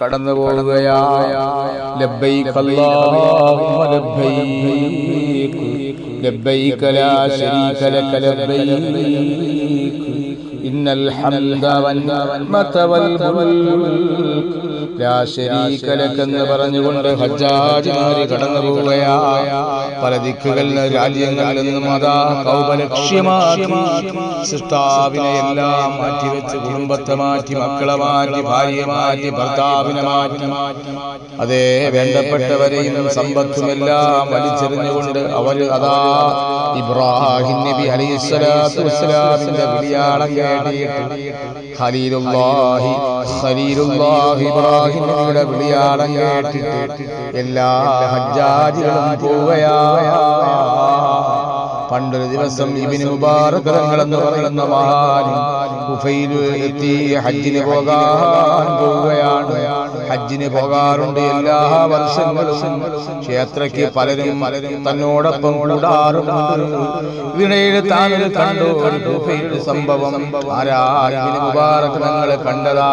കടന്നു പോവുകയായ ലബ്ബൈക അല്ലാഹുമ്മ ലബ്ബൈക ലബ്ബൈക ലാ ശരീക ലക ലബ്ബൈക ഇന്നൽ ഹംദ വന്നിഅമത വൽ മുൽക് ലാ ശരീക ലക എന്ന് പറഞ്ഞുകൊണ്ട് ഹജ്ജാജിമാർ കടന്നു പോവുകയായ പല ദിക്കുകളിൽ രാജ്യങ്ങളിൽ നിന്നും അതാ കൗബ ലക്ഷ്യമാക്കി സൃഷ്ടാവിനെ എല്ലാം മാറ്റിവെച്ച് കുടുംബത്തെ മാറ്റി മക്കളെ മാറ്റി ഭാര്യയെ മാറ്റി ഭർത്താവിനെ മാറ്റി അതേ വേണ്ടപ്പെട്ടവരെയും സമ്പത്തുമെല്ലാം വലിച്ചെറിഞ്ഞുകൊണ്ട് അവർ അതാ ഇബ്രാഹിം നബി അലൈഹിസ്സലാത്തു വസ്സലാമിന്റെ വിളിയാളം കേട്ടിട്ട് ഖലീലുല്ലാഹി ഇബ്രാഹിം നബിയുടെ വിളിയാളം കേട്ടിട്ട് എല്ലാ ഹജ്ജാജികളും പോവുകയായ പണ്ടൊരു ദിവസം ഇബ്നു മുബാറക് തങ്ങളെന്ന് പറയുന്ന മഹാൻ കുഫയിൽ എത്തി ഹജ്ജിന് പോവുകയാണ്. ഹജ്ജിന് പോകാറുണ്ട് എല്ലാ വർഷങ്ങളും. ക്ഷേത്രയ്ക്ക് പലരും തന്നോടൊപ്പം കൂടാറുണ്ട്. ഇതിനിടയിൽ താങ്കൾ കണ്ടു ഒരു കുഫയിലൊരു സംഭവം. ഇബ്നു മുബാറക് തങ്ങളെ കണ്ടതാ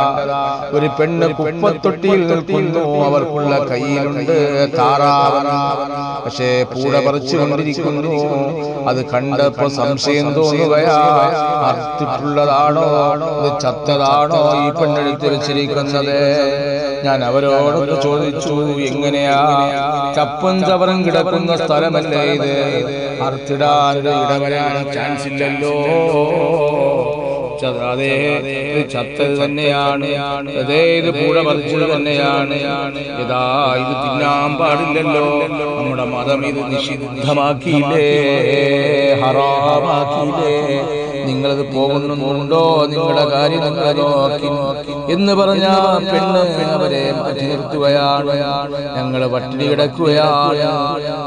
ഒരു പെണ്ണ് കുപ്പത്തൊട്ടിയിൽ നിൽക്കുന്നു. അവർക്കുള്ള കയ്യിലുണ്ട് താറാവ്, പക്ഷേ പൂട പറിച്ചുകൊണ്ടിരിക്കുന്നു. അത് കണ്ടപ്പോ സംശയം തോന്നുകയാ, അർത്തിട്ടുള്ളതാണോ ഇത് ചത്തതാണോ ഈ പെണ്ണെടുത്ത് വെച്ചിരിക്കുന്നത്? ഞാൻ അവരോടൊന്ന് ചോദിച്ചു, എങ്ങനെയാ ചപ്പും ചവറും കിടക്കുന്ന സ്ഥലമല്ലേ ഇത്, അർത്തിടാൻ ഇടവരാൻ ചാൻസ് ഇല്ലല്ലോ. അതേ ചത്തത് തന്നെയാണ്, അതേ ഇത് പൂട പറിച്ചത് തന്നെയാണ്. ഇതാ ഇത് തിന്നാൻ പാടില്ലല്ലോ, നമ്മുടെ മതം ഇത് നിഷിദ്ധമാക്കിയില്ലേ, ഹറാമാക്കിയില്ലേ, നിങ്ങളത് പോകുന്നുണ്ടോ, നിങ്ങളുടെ കാര്യം നിങ്ങൾ നോക്കി എന്ന് പറഞ്ഞ പെണ്ണ് അവരെ മാറ്റി നിർത്തുകയാണ്. ഞങ്ങൾ പട്ടിണി കിടക്കുകയാണ്.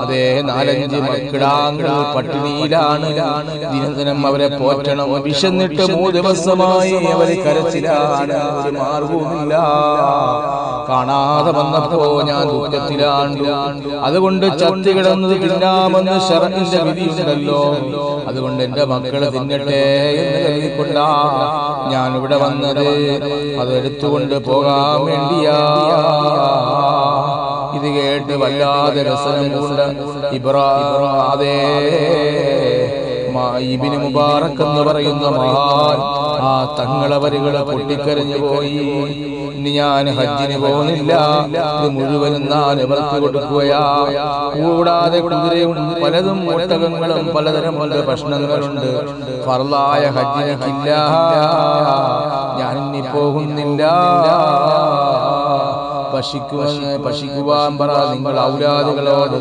അതേ 4-5 മക്കിടാങ്ങൾ പട്ടിണിയിലാണ്. ദിനദിനം അവരെ പോറ്റണം. വിശന്നിട്ട് 3 ദിവസമായി അവര് കരച്ചിലാണ്, ഒരു മാർഗവുമില്ല. കാണാതെ വന്നപ്പോ ഞാൻ ദുഃഖത്തിലാണ്. അതുകൊണ്ട് ചത്തി കിടന്നത് തിന്നാമെന്ന് ശറഇന്റെ വിധിയുണ്ടല്ലോ, അതുകൊണ്ട് എന്റെ മക്കളെ തിന്നട്ടെ എന്ന് കരുതിക്കൊണ്ടാ ഞാൻ ഇവിടെ വന്നത്. അത് എടുത്തുകൊണ്ട് പോകാൻ വേണ്ടിയാ. ഇത് കേട്ട് വല്ലാതെ രസനം കൊണ്ട് ഇബ്നു മുബാറക് എന്ന് പറയുന്ന മഹാൻ ആ തങ്ങളവരുകളെ പൊട്ടിക്കരഞ്ഞു പോയി. ഇനി ഞാൻ ഹജ്ജിന് പോകുന്നില്ല, ഇത് മുഴുവനും ഞാൻ ഇവർക്ക് കൊടുക്കുകയാ. കൂടാതെ കുതിരയും പലതും ഒട്ടകങ്ങളും പലതരം ഭക്ഷണങ്ങളുണ്ട്. ഫർളായ ഹജ്ജിനില്ല, ഞാൻ ഇനി പോകുന്നില്ല. പശിക്കുവാൻ പറ നിങ്ങൾ ഔലാദുകളോട്.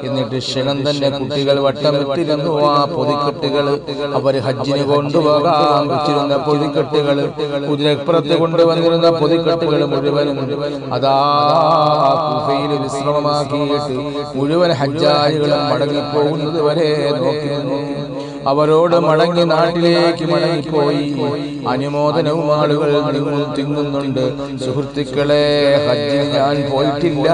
എന്നിട്ട് ക്ഷണം തന്നെ കുട്ടികൾ വട്ടമിട്ടിരുന്നു. ആ പൊതിക്കെട്ടുകൾ അവർ ഹജ്ജിന് കൊണ്ടുപോകാൻ വെച്ചിരുന്ന പൊതിക്കെട്ടുകൾ, കുതിരപ്പുറത്ത് കൊണ്ടുവന്നിരുന്ന പൊതിക്കെട്ടുകൾ മുഴുവനും അതാ കുഫയിൽ വിശ്രമമാക്കിയിട്ട് മുഴുവൻ ഹജ്ജാജികളും മടങ്ങിപ്പോകുന്നത് വരെ നോക്കിയിരുന്നു. അവരോട് മടങ്ങി നാട്ടിലേക്ക് മടങ്ങിപ്പോയി. അനുമോദനവും ആളുകൾ തിങ്ങുന്നുണ്ട്. സുഹൃത്തുക്കളെ, ഹജ്ജിന് ഞാൻ പോയിട്ടില്ല.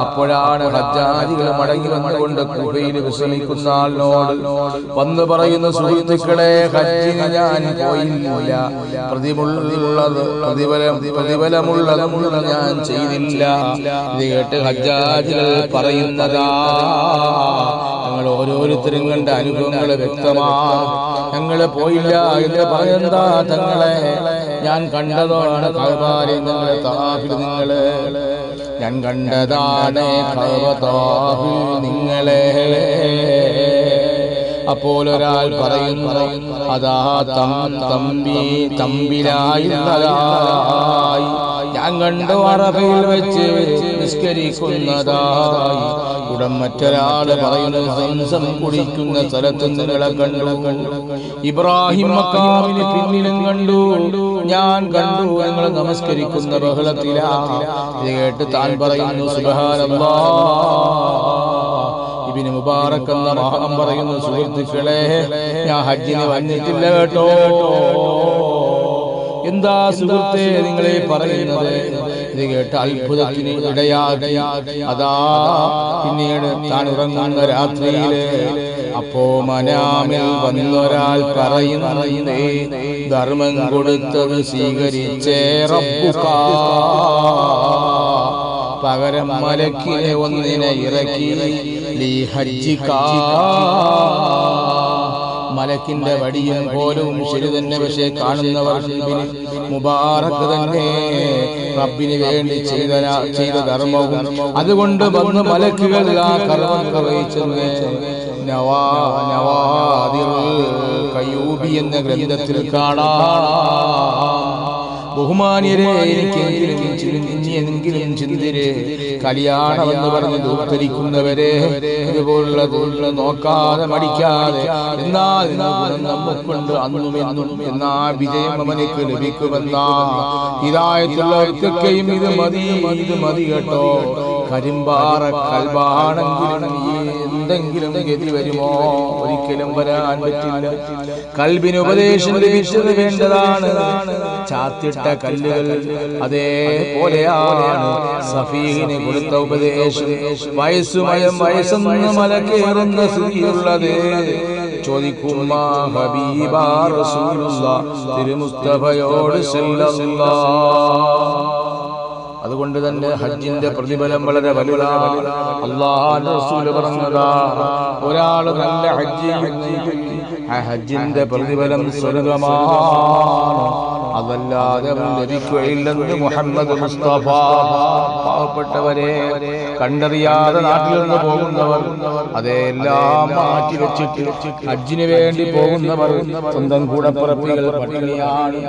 അപ്പോഴാണ് ഹജ്ജാജികൾ മടങ്ങി വന്നുകൊണ്ട് കുഫയിൽ വിശ്രമിക്കുന്ന ആളിനോട് വന്ന് പറയുന്ന, സുഹൃത്തുക്കളെ, ഹജ്ജിന് ഞാൻ പോയില്ല, പ്രതിഫലമുള്ളതൊന്നും ഞാൻ ചെയ്തില്ല. ഇത് കേട്ട് ഹജ്ജാജികൾ പറയുന്നതാ, ഞങ്ങൾ ഓരോരുത്തരും കണ്ട അനുഭവങ്ങള് വ്യക്തമാണ്. ഞങ്ങള് പോയില്ല എന്ന് പറയുന്നതാ തങ്ങളെ. ഞാൻ കണ്ടതാണ് കഅബയിൽ നിങ്ങളെ തവാഫിൽ നിങ്ങള്, ഞാൻ കണ്ടതാണ് കഅബ തവാഫിൽ നിങ്ങളെ. അപ്പോൾ ഒരാൾ പറയുന്നു, അതാ തമ്പിലായി ഞാൻ കണ്ടു അറഫയിൽ വെച്ച് നിസ്കരിക്കുന്നതായി. ഉടൻ മറ്റൊരാള് പറയുന്നത്, സംസം കുടിക്കുന്ന സ്ഥലത്ത് നിങ്ങളെ കണ്ടു. ഇബ്രാഹിം മഖാമിന് പിന്നിലും കണ്ടു, ഞാൻ കണ്ടു നിങ്ങൾ നമസ്കരിക്കുന്ന ബഹളത്തിലാണ്. ഇത് കേട്ട് താൻ പറയുന്നു, സുബ്ഹാനല്ലാഹ്. ഇബ്നു മുബാറക് എന്ന മഹാൻ പറയുന്നു, സുഹൃത്തുക്കളെ, ഞാൻ ഹജ്ജിന് വന്നിട്ടില്ല കേട്ടോ. എന്താ സുഹൃത്തെ നിങ്ങളെ പറയുന്നത്? ഇത് കേട്ട് അത്ഭുതത്തിന് ഇടയാക്കി. അതാ പിന്നീട് താൻ ഉറങ്ങുന്ന രാത്രിയില് അപ്പോ മനാമിൽ വന്നൊരാൾ പറയുന്നേ, ധർമ്മം കൊടുത്തത് സ്വീകരിച്ചേ റബ്ബുക, പകരം മലക്കിനെ ഒന്നിനെ ഇറക്കി ലീ ഹജ്ജിക. മലക്കിന്റെ വടിയും പോലും ശരി തന്നെ, പക്ഷേ കാണുന്നവർ മുബാറക് തന്നെ റബ്ബിന് വേണ്ടി ചെയ്ത ധർമ്മവും. അതുകൊണ്ട് വന്ന് മലക്കുകൾ ആ കർമ്മം നിർവഹിച്ചെന്ന് നവാദിർ കയ്യൂബി എന്ന ഗ്രന്ഥത്തിൽ കാണാം. ബഹുമാന്യരെ, എനിക്കെങ്കിലും ചിന്തിരെ, കല്യാണമെന്ന് പറഞ്ഞ് ദൂർത്തരിക്കുന്നവരെ ഇതുപോലുള്ള നോക്കാതെ മടിക്കാതെ, എന്നാൽ നമുക്കുണ്ട് അന്നും എന്നും, എന്നാ വിജയം അവനക്ക് ലഭിക്കുമെന്നാ ഹിദായത്തുള്ളവർക്കൊക്കെയും ഇത് മതി കേട്ടോ. കരിമ്പാറ കൽബാണെങ്കിലും എന്തെങ്കിലും ഗതി വരുമോ? ഒരിക്കലും വരാൻ പറ്റില്ല. കൽബിന് ഉപദേശം ലഭിച്ചത് വേണ്ടതാണ്. ചാത്തിട്ട കല്ലുകൾ അതേപോലെയാണ് സഫീഹിന് കൊടുത്ത ഉപദേശം. വയസ്സെന്ന മലക്കേറുന്ന സ്ഥിതിയുള്ളത്. ചോദിക്കും ഹബീബാ റസൂലുള്ളാഹ് തിരുമുസ്തഫയോട് സല്ലല്ലാഹു. അതുകൊണ്ട് തന്നെ ഹജ്ജിന്റെ പ്രതിഫലം വളരെ വലുതാണ്. അല്ലാഹുവിന്റെ റസൂൽ പറഞ്ഞതാ, ഒരാൾ നല്ല ഹജ്ജ് ആ ഹജ്ജിന്റെ പ്രതിഫലം സ്വർഗ്ഗമാണ്, അതല്ലാതെ ലഭിക്കുകയില്ലെന്ന് മുഹമ്മദ് മുസ്തഫ. പാവപ്പെട്ടവരെ, കണ്ടറിയാതെ നാട്ടിൽ നിന്ന് പോകുന്നവർ, അതെല്ലാം മാറ്റിവെച്ചിട്ട് ഹജ്ജിന് വേണ്ടി പോകുന്നവർ, സ്വന്തം കൂടപ്പിറപ്പികൾ പട്ടിണിയാണ്.